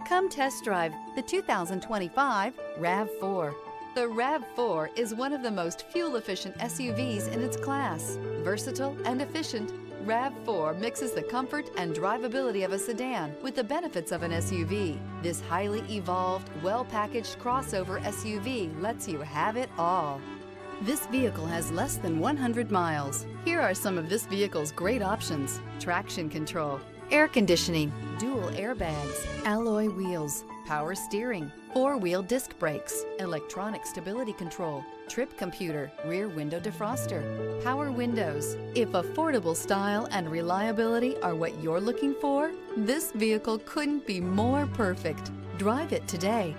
Come test drive the 2025 RAV4. The RAV4 is one of the most fuel-efficient SUVs in its class. Versatile and efficient, RAV4 mixes the comfort and drivability of a sedan with the benefits of an SUV. This highly evolved, well-packaged crossover SUV lets you have it all. This vehicle has less than 100 miles. Here are some of this vehicle's great options: traction control, air conditioning, dual airbags, alloy wheels, power steering, four-wheel disc brakes, electronic stability control, trip computer, rear window defroster, power windows. If affordable style and reliability are what you're looking for, this vehicle couldn't be more perfect. Drive it today.